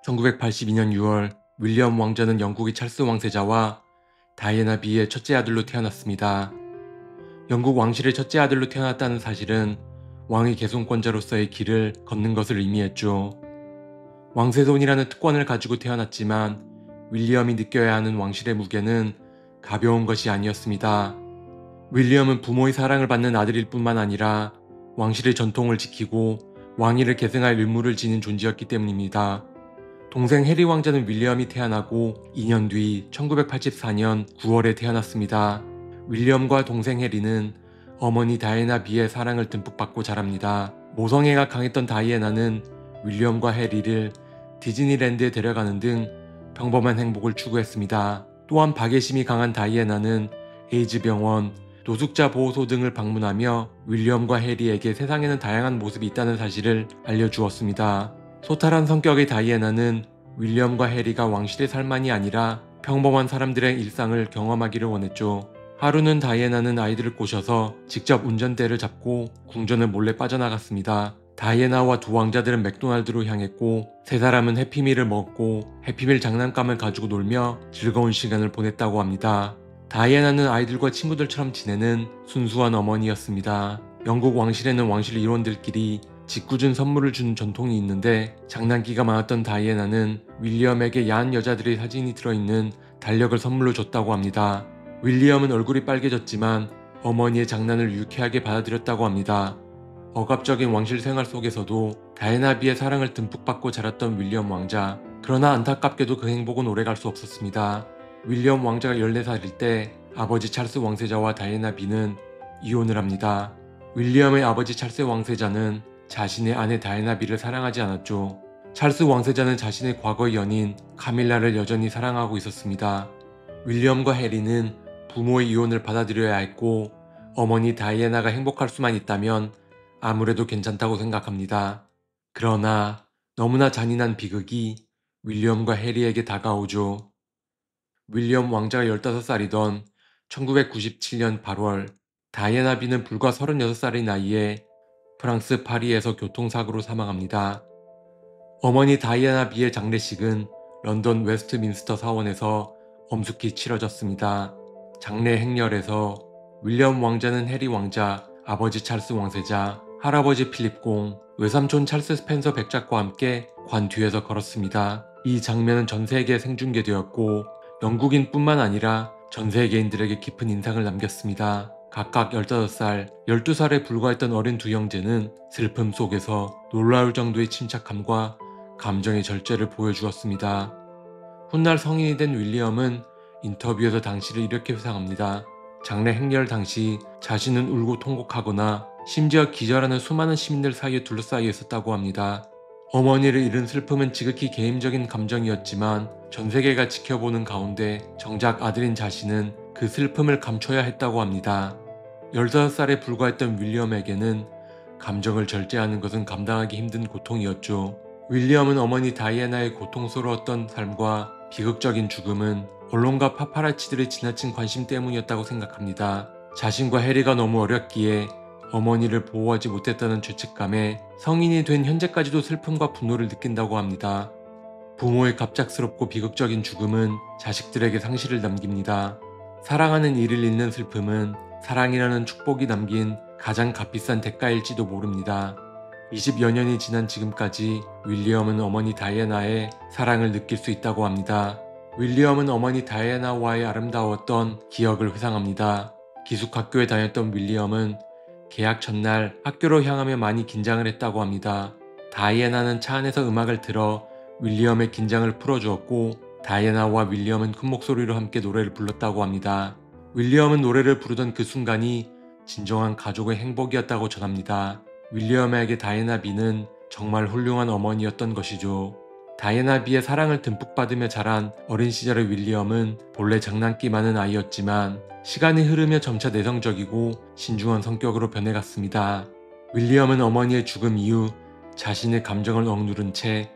1982년 6월 윌리엄 왕자는 영국의 찰스 왕세자와 다이애나 비의 첫째 아들로 태어났습니다. 영국 왕실의 첫째 아들로 태어났다는 사실은 왕의 계승권자로서의 길을 걷는 것을 의미했죠. 왕세손이라는 특권을 가지고 태어났지만 윌리엄이 느껴야 하는 왕실의 무게는 가벼운 것이 아니었습니다. 윌리엄은 부모의 사랑을 받는 아들일 뿐만 아니라 왕실의 전통을 지키고 왕위를 계승할 의무를 지닌 존재였기 때문입니다. 동생 해리 왕자는 윌리엄이 태어나고 2년 뒤 1984년 9월에 태어났습니다. 윌리엄과 동생 해리는 어머니 다이애나 비의 사랑을 듬뿍 받고 자랍니다. 모성애가 강했던 다이애나는 윌리엄과 해리를 디즈니랜드에 데려가는 등 평범한 행복을 추구했습니다. 또한 박애심이 강한 다이애나는 에이즈 병원, 노숙자 보호소 등을 방문하며 윌리엄과 해리에게 세상에는 다양한 모습이 있다는 사실을 알려주었습니다. 소탈한 성격의 다이애나는 윌리엄과 해리가 왕실의 삶만이 아니라 평범한 사람들의 일상을 경험하기를 원했죠. 하루는 다이애나는 아이들을 꼬셔서 직접 운전대를 잡고 궁전을 몰래 빠져나갔습니다. 다이애나와 두 왕자들은 맥도날드로 향했고 세 사람은 해피밀을 먹었고 해피밀 장난감을 가지고 놀며 즐거운 시간을 보냈다고 합니다. 다이애나는 아이들과 친구들처럼 지내는 순수한 어머니였습니다. 영국 왕실에는 왕실 일원들끼리 짓궂은 선물을 주는 전통이 있는데 장난기가 많았던 다이애나는 윌리엄에게 야한 여자들의 사진이 들어있는 달력을 선물로 줬다고 합니다. 윌리엄은 얼굴이 빨개졌지만 어머니의 장난을 유쾌하게 받아들였다고 합니다. 억압적인 왕실 생활 속에서도 다이애나 비의 사랑을 듬뿍 받고 자랐던 윌리엄 왕자. 그러나 안타깝게도 그 행복은 오래갈 수 없었습니다. 윌리엄 왕자가 14살일 때 아버지 찰스 왕세자와 다이애나 비는 이혼을 합니다. 윌리엄의 아버지 찰스 왕세자는 자신의 아내 다이애나 비를 사랑하지 않았죠. 찰스 왕세자는 자신의 과거의 연인 카밀라를 여전히 사랑하고 있었습니다. 윌리엄과 해리는 부모의 이혼을 받아들여야 했고 어머니 다이애나가 행복할 수만 있다면 아무래도 괜찮다고 생각합니다. 그러나 너무나 잔인한 비극이 윌리엄과 해리에게 다가오죠. 윌리엄 왕자가 15살이던 1997년 8월 다이애나 비는 불과 36살의 나이에 프랑스 파리에서 교통사고로 사망합니다. 어머니 다이애나 비의 장례식은 런던 웨스트민스터 사원에서 엄숙히 치러졌습니다. 장례 행렬에서 윌리엄 왕자는 해리 왕자, 아버지 찰스 왕세자, 할아버지 필립 공, 외삼촌 찰스 스펜서 백작과 함께 관 뒤에서 걸었습니다. 이 장면은 전 세계에 생중계되었고 영국인뿐만 아니라 전 세계인들에게 깊은 인상을 남겼습니다. 각각 15살, 12살에 불과했던 어린 두 형제는 슬픔 속에서 놀라울 정도의 침착함과 감정의 절제를 보여주었습니다. 훗날 성인이 된 윌리엄은 인터뷰에서 당시를 이렇게 회상합니다. 장례 행렬 당시 자신은 울고 통곡하거나 심지어 기절하는 수많은 시민들 사이에 둘러싸여 있었다고 합니다. 어머니를 잃은 슬픔은 지극히 개인적인 감정이었지만 전 세계가 지켜보는 가운데 정작 아들인 자신은 그 슬픔을 감춰야 했다고 합니다. 15살에 불과했던 윌리엄에게는 감정을 절제하는 것은 감당하기 힘든 고통이었죠. 윌리엄은 어머니 다이애나의 고통스러웠던 삶과 비극적인 죽음은 언론과 파파라치들의 지나친 관심 때문이었다고 생각합니다. 자신과 해리가 너무 어렸기에 어머니를 보호하지 못했다는 죄책감에 성인이 된 현재까지도 슬픔과 분노를 느낀다고 합니다. 부모의 갑작스럽고 비극적인 죽음은 자식들에게 상실을 남깁니다. 사랑하는 이를 잃는 슬픔은 사랑이라는 축복이 남긴 가장 값비싼 대가일지도 모릅니다. 20여 년이 지난 지금까지 윌리엄은 어머니 다이애나의 사랑을 느낄 수 있다고 합니다. 윌리엄은 어머니 다이애나와의 아름다웠던 기억을 회상합니다. 기숙학교에 다녔던 윌리엄은 개학 첫날 학교로 향하며 많이 긴장을 했다고 합니다. 다이애나는 차 안에서 음악을 틀어 윌리엄의 긴장을 풀어주었고 다이애나와 윌리엄은 큰 목소리로 함께 노래를 불렀다고 합니다. 윌리엄은 노래를 부르던 그 순간이 진정한 가족의 행복이었다고 전합니다. 윌리엄에게 다이애나 비는 정말 훌륭한 어머니였던 것이죠. 다이애나 비의 사랑을 듬뿍 받으며 자란 어린 시절의 윌리엄은 본래 장난기 많은 아이였지만 시간이 흐르며 점차 내성적이고 신중한 성격으로 변해갔습니다. 윌리엄은 어머니의 죽음 이후 자신의 감정을 억누른 채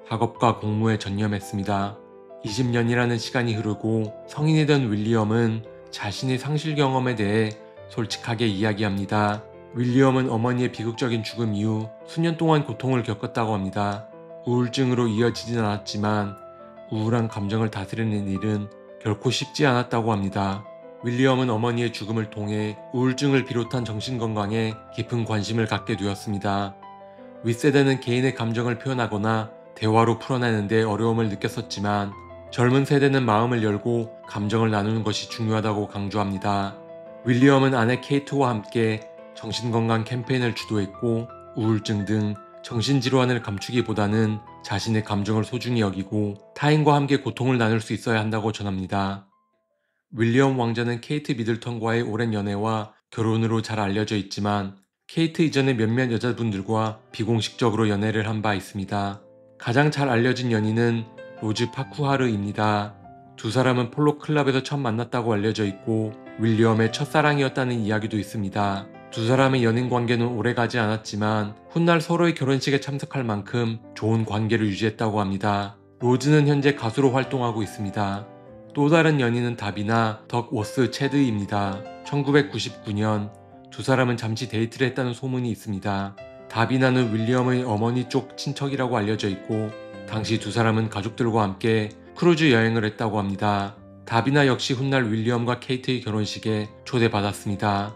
학업과 공부에 전념했습니다. 20년이라는 시간이 흐르고 성인이 된 윌리엄은 자신의 상실 경험에 대해 솔직하게 이야기합니다. 윌리엄은 어머니의 비극적인 죽음 이후 수년 동안 고통을 겪었다고 합니다. 우울증으로 이어지진 않았지만 우울한 감정을 다스리는 일은 결코 쉽지 않았다고 합니다. 윌리엄은 어머니의 죽음을 통해 우울증을 비롯한 정신건강에 깊은 관심을 갖게 되었습니다. 윗세대는 개인의 감정을 표현하거나 대화로 풀어내는 데 어려움을 느꼈었지만 젊은 세대는 마음을 열고 감정을 나누는 것이 중요하다고 강조합니다. 윌리엄은 아내 케이트와 함께 정신건강 캠페인을 주도했고 우울증 등 정신질환을 감추기보다는 자신의 감정을 소중히 여기고 타인과 함께 고통을 나눌 수 있어야 한다고 전합니다. 윌리엄 왕자는 케이트 미들턴과의 오랜 연애와 결혼으로 잘 알려져 있지만 케이트 이전에 몇몇 여자분들과 비공식적으로 연애를 한 바 있습니다. 가장 잘 알려진 연인은 로즈 파쿠하르입니다. 두 사람은 폴로 클럽에서 처음 만났다고 알려져 있고 윌리엄의 첫사랑이었다는 이야기도 있습니다. 두 사람의 연인 관계는 오래가지 않았지만 훗날 서로의 결혼식에 참석할 만큼 좋은 관계를 유지했다고 합니다. 로즈는 현재 가수로 활동하고 있습니다. 또 다른 연인은 다비나 덕 워스 체드입니다. 1999년 두 사람은 잠시 데이트를 했다는 소문이 있습니다. 다비나는 윌리엄의 어머니 쪽 친척이라고 알려져 있고 당시 두 사람은 가족들과 함께 크루즈 여행을 했다고 합니다. 다비나 역시 훗날 윌리엄과 케이트의 결혼식에 초대받았습니다.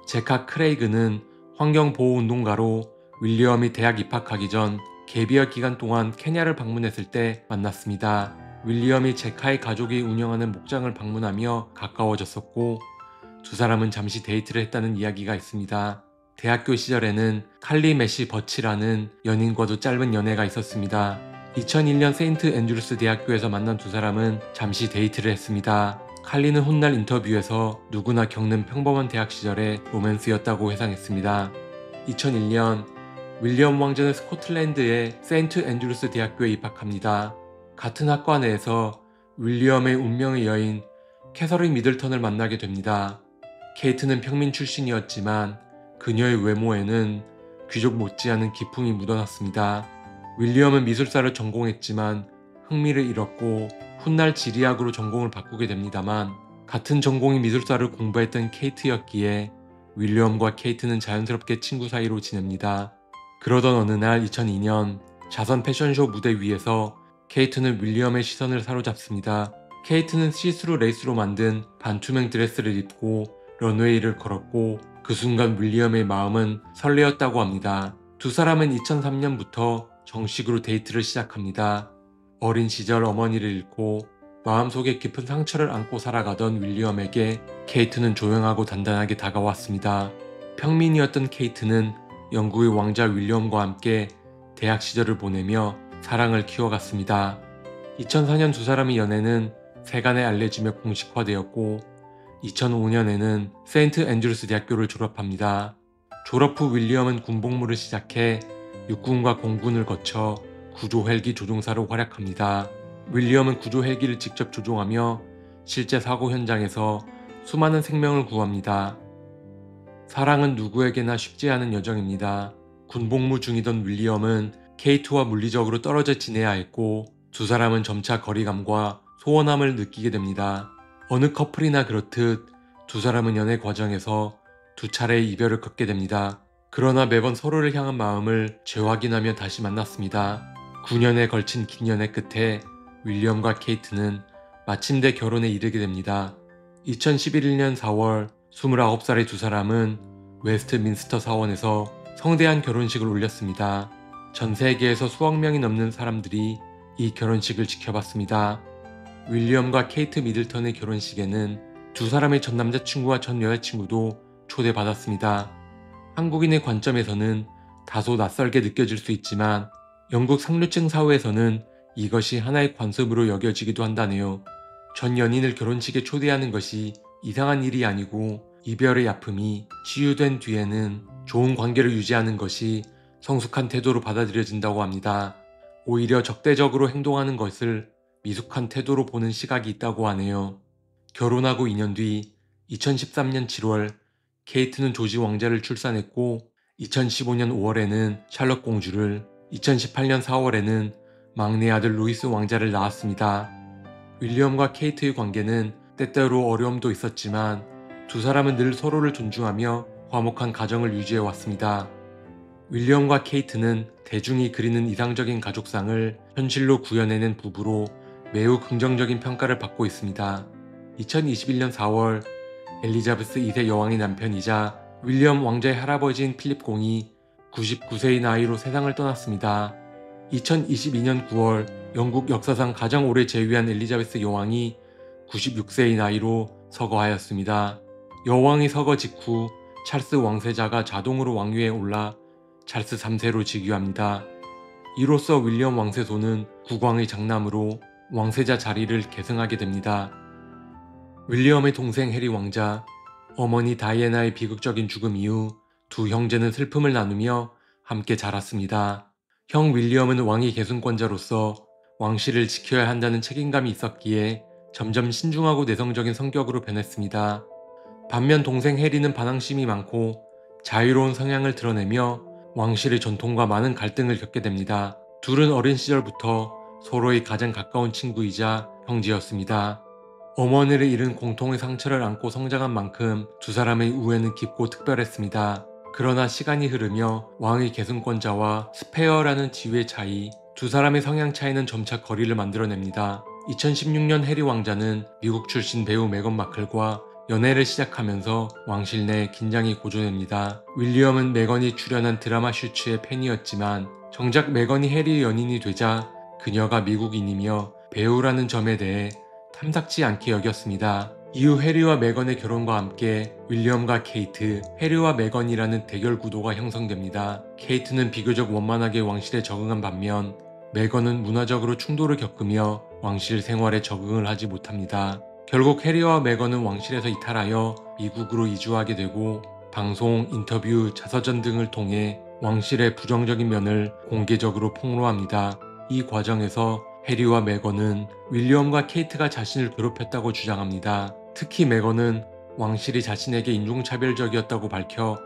제카 크레이그는 환경보호운동가로 윌리엄이 대학 입학하기 전 개비어 기간 동안 케냐를 방문했을 때 만났습니다. 윌리엄이 제카의 가족이 운영하는 목장을 방문하며 가까워졌었고 두 사람은 잠시 데이트를 했다는 이야기가 있습니다. 대학교 시절에는 칼리 매시 버치라는 연인과도 짧은 연애가 있었습니다. 2001년 세인트 앤드루스 대학교에서 만난 두 사람은 잠시 데이트를 했습니다. 칼리는 훗날 인터뷰에서 누구나 겪는 평범한 대학 시절의 로맨스였다고 회상했습니다. 2001년 윌리엄 왕자는 스코틀랜드의 세인트 앤드루스 대학교에 입학합니다. 같은 학과 내에서 윌리엄의 운명의 여인 캐서린 미들턴을 만나게 됩니다. 케이트는 평민 출신이었지만 그녀의 외모에는 귀족 못지않은 기품이 묻어났습니다. 윌리엄은 미술사를 전공했지만 흥미를 잃었고 훗날 지리학으로 전공을 바꾸게 됩니다만 같은 전공인 미술사를 공부했던 케이트였기에 윌리엄과 케이트는 자연스럽게 친구 사이로 지냅니다. 그러던 어느 날 2002년 자선 패션쇼 무대 위에서 케이트는 윌리엄의 시선을 사로잡습니다. 케이트는 시스루 레이스로 만든 반투명 드레스를 입고 런웨이를 걸었고 그 순간 윌리엄의 마음은 설레었다고 합니다. 두 사람은 2003년부터 정식으로 데이트를 시작합니다. 어린 시절 어머니를 잃고 마음속에 깊은 상처를 안고 살아가던 윌리엄에게 케이트는 조용하고 단단하게 다가왔습니다. 평민이었던 케이트는 영국의 왕자 윌리엄과 함께 대학 시절을 보내며 사랑을 키워갔습니다. 2004년 두 사람의 연애는 세간에 알려지며 공식화되었고 2005년에는 세인트 앤드루스 대학교를 졸업합니다. 졸업 후 윌리엄은 군복무를 시작해 육군과 공군을 거쳐 구조 헬기 조종사로 활약합니다. 윌리엄은 구조 헬기를 직접 조종하며 실제 사고 현장에서 수많은 생명을 구합니다. 사랑은 누구에게나 쉽지 않은 여정입니다. 군복무 중이던 윌리엄은 케이트와 물리적으로 떨어져 지내야 했고 두 사람은 점차 거리감과 소원함을 느끼게 됩니다. 어느 커플이나 그렇듯 두 사람은 연애 과정에서 두 차례의 이별을 겪게 됩니다. 그러나 매번 서로를 향한 마음을 재확인하며 다시 만났습니다. 9년에 걸친 긴 연애 끝에 윌리엄과 케이트는 마침내 결혼에 이르게 됩니다. 2011년 4월 29살의 두 사람은 웨스트민스터 사원에서 성대한 결혼식을 올렸습니다. 전 세계에서 수억 명이 넘는 사람들이 이 결혼식을 지켜봤습니다. 윌리엄과 케이트 미들턴의 결혼식에는 두 사람의 전 남자친구와 전 여자친구도 초대받았습니다. 한국인의 관점에서는 다소 낯설게 느껴질 수 있지만 영국 상류층 사회에서는 이것이 하나의 관습으로 여겨지기도 한다네요. 전 연인을 결혼식에 초대하는 것이 이상한 일이 아니고 이별의 아픔이 치유된 뒤에는 좋은 관계를 유지하는 것이 성숙한 태도로 받아들여진다고 합니다. 오히려 적대적으로 행동하는 것을 미숙한 태도로 보는 시각이 있다고 하네요. 결혼하고 2년 뒤 2013년 7월 케이트는 조지 왕자를 출산했고 2015년 5월에는 샬럿 공주를 2018년 4월에는 막내 아들 루이스 왕자를 낳았습니다. 윌리엄과 케이트의 관계는 때때로 어려움도 있었지만 두 사람은 늘 서로를 존중하며 화목한 가정을 유지해왔습니다. 윌리엄과 케이트는 대중이 그리는 이상적인 가족상을 현실로 구현해낸 부부로 매우 긍정적인 평가를 받고 있습니다. 2021년 4월 엘리자베스 2세 여왕의 남편이자 윌리엄 왕자의 할아버지인 필립 공이 99세의 나이로 세상을 떠났습니다. 2022년 9월 영국 역사상 가장 오래 재위한 엘리자베스 여왕이 96세의 나이로 서거하였습니다. 여왕이 서거 직후 찰스 왕세자가 자동으로 왕위에 올라 찰스 3세로 즉위합니다. 이로써 윌리엄 왕세손은 국왕의 장남으로 왕세자 자리를 계승하게 됩니다. 윌리엄의 동생 해리 왕자, 어머니 다이애나의 비극적인 죽음 이후 두 형제는 슬픔을 나누며 함께 자랐습니다. 형 윌리엄은 왕위 계승권자로서 왕실을 지켜야 한다는 책임감이 있었기에 점점 신중하고 내성적인 성격으로 변했습니다. 반면 동생 해리는 반항심이 많고 자유로운 성향을 드러내며 왕실의 전통과 많은 갈등을 겪게 됩니다. 둘은 어린 시절부터 서로의 가장 가까운 친구이자 형제였습니다. 어머니를 잃은 공통의 상처를 안고 성장한 만큼 두 사람의 우애는 깊고 특별했습니다. 그러나 시간이 흐르며 왕의 계승권자와 스페어라는 지위의 차이, 두 사람의 성향 차이는 점차 거리를 만들어냅니다. 2016년 해리 왕자는 미국 출신 배우 메건 마클과 연애를 시작하면서 왕실 내 긴장이 고조됩니다. 윌리엄은 메건이 출연한 드라마 슈츠의 팬이었지만 정작 메건이 해리의 연인이 되자 그녀가 미국인이며 배우라는 점에 대해 탐탁지 않게 여겼습니다. 이후 해리와 메건의 결혼과 함께 윌리엄과 케이트, 해리와 메건이라는 대결 구도가 형성됩니다. 케이트는 비교적 원만하게 왕실에 적응한 반면 메건은 문화적으로 충돌을 겪으며 왕실 생활에 적응을 하지 못합니다. 결국 해리와 메건은 왕실에서 이탈하여 미국으로 이주하게 되고 방송, 인터뷰, 자서전 등을 통해 왕실의 부정적인 면을 공개적으로 폭로합니다. 이 과정에서 해리와 메건은 윌리엄과 케이트가 자신을 괴롭혔다고 주장합니다. 특히 메건은 왕실이 자신에게 인종차별적이었다고 밝혀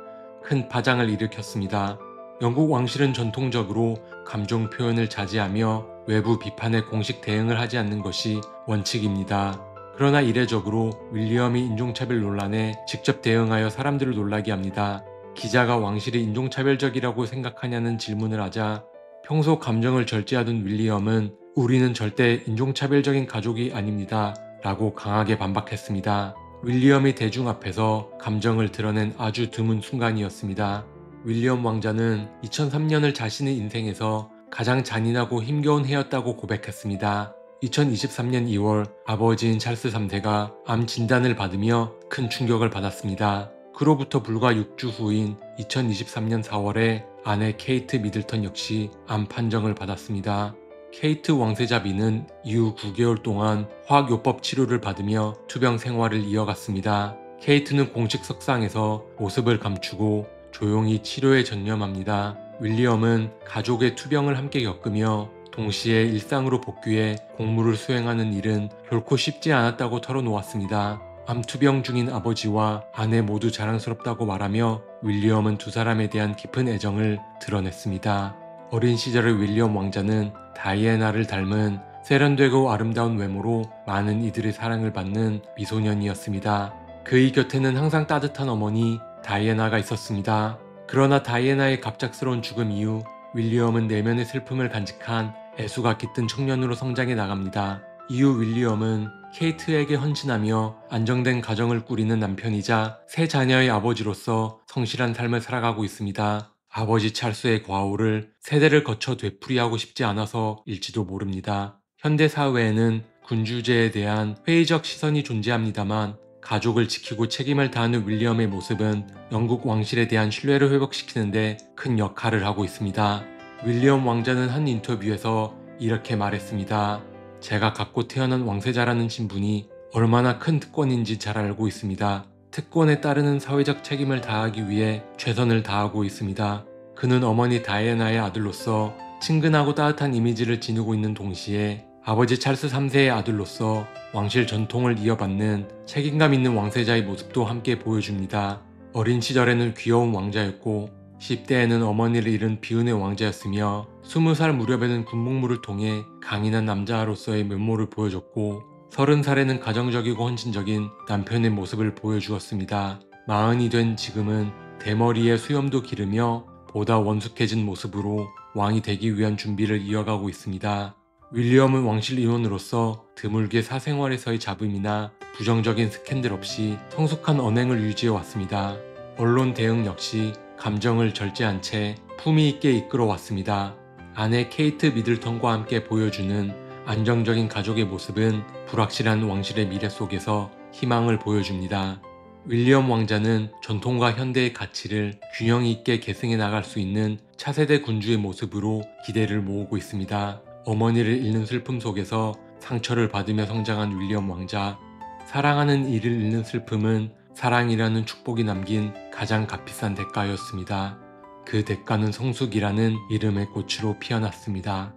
큰 파장을 일으켰습니다. 영국 왕실은 전통적으로 감정 표현을 자제하며 외부 비판에 공식 대응을 하지 않는 것이 원칙입니다. 그러나 이례적으로 윌리엄이 인종차별 논란에 직접 대응하여 사람들을 놀라게 합니다. 기자가 왕실이 인종차별적이라고 생각하냐는 질문을 하자 평소 감정을 절제하던 윌리엄은 우리는 절대 인종차별적인 가족이 아닙니다 라고 강하게 반박했습니다. 윌리엄이 대중 앞에서 감정을 드러낸 아주 드문 순간이었습니다. 윌리엄 왕자는 2003년을 자신의 인생에서 가장 잔인하고 힘겨운 해였다고 고백했습니다. 2023년 2월 아버지인 찰스 3세가 암 진단을 받으며 큰 충격을 받았습니다. 그로부터 불과 6주 후인 2023년 4월에 아내 케이트 미들턴 역시 암 판정을 받았습니다. 케이트 왕세자 비는 이후 9개월 동안 화학요법 치료를 받으며 투병 생활을 이어갔습니다. 케이트는 공식 석상에서 모습을 감추고 조용히 치료에 전념합니다. 윌리엄은 가족의 투병을 함께 겪으며 동시에 일상으로 복귀해 공무를 수행하는 일은 결코 쉽지 않았다고 털어놓았습니다. 암투병 중인 아버지와 아내 모두 자랑스럽다고 말하며 윌리엄은 두 사람에 대한 깊은 애정을 드러냈습니다. 어린 시절의 윌리엄 왕자는 다이애나를 닮은 세련되고 아름다운 외모로 많은 이들의 사랑을 받는 미소년이었습니다. 그의 곁에는 항상 따뜻한 어머니 다이애나가 있었습니다. 그러나 다이애나의 갑작스러운 죽음 이후 윌리엄은 내면의 슬픔을 간직한 애수가 깃든 청년으로 성장해 나갑니다. 이후 윌리엄은 케이트에게 헌신하며 안정된 가정을 꾸리는 남편이자 세 자녀의 아버지로서 성실한 삶을 살아가고 있습니다. 아버지 찰스의 과오를 세대를 거쳐 되풀이하고 싶지 않아서일지도 모릅니다. 현대 사회에는 군주제에 대한 회의적 시선이 존재합니다만 가족을 지키고 책임을 다하는 윌리엄의 모습은 영국 왕실에 대한 신뢰를 회복시키는 데 큰 역할을 하고 있습니다. 윌리엄 왕자는 한 인터뷰에서 이렇게 말했습니다. 제가 갖고 태어난 왕세자라는 신분이 얼마나 큰 특권인지 잘 알고 있습니다. 특권에 따르는 사회적 책임을 다하기 위해 최선을 다하고 있습니다. 그는 어머니 다이애나의 아들로서 친근하고 따뜻한 이미지를 지니고 있는 동시에 아버지 찰스 3세의 아들로서 왕실 전통을 이어받는 책임감 있는 왕세자의 모습도 함께 보여줍니다. 어린 시절에는 귀여운 왕자였고 10대에는 어머니를 잃은 비운의 왕자였으며 20살 무렵에는 군복무를 통해 강인한 남자로서의 면모를 보여줬고 30살에는 가정적이고 헌신적인 남편의 모습을 보여주었습니다. 40이 된 지금은 대머리에 수염도 기르며 보다 원숙해진 모습으로 왕이 되기 위한 준비를 이어가고 있습니다. 윌리엄은 왕실 인원으로서 드물게 사생활에서의 잡음이나 부정적인 스캔들 없이 성숙한 언행을 유지해 왔습니다. 언론 대응 역시 감정을 절제한 채 품위 있게 이끌어 왔습니다. 아내 케이트 미들턴과 함께 보여주는 안정적인 가족의 모습은 불확실한 왕실의 미래 속에서 희망을 보여줍니다. 윌리엄 왕자는 전통과 현대의 가치를 균형 있게 계승해 나갈 수 있는 차세대 군주의 모습으로 기대를 모으고 있습니다. 어머니를 잃는 슬픔 속에서 상처를 받으며 성장한 윌리엄 왕자. 사랑하는 이를 잃는 슬픔은 사랑이라는 축복이 남긴 가장 값비싼 대가였습니다. 그 대가는 성숙이라는 이름의 꽃으로 피어났습니다.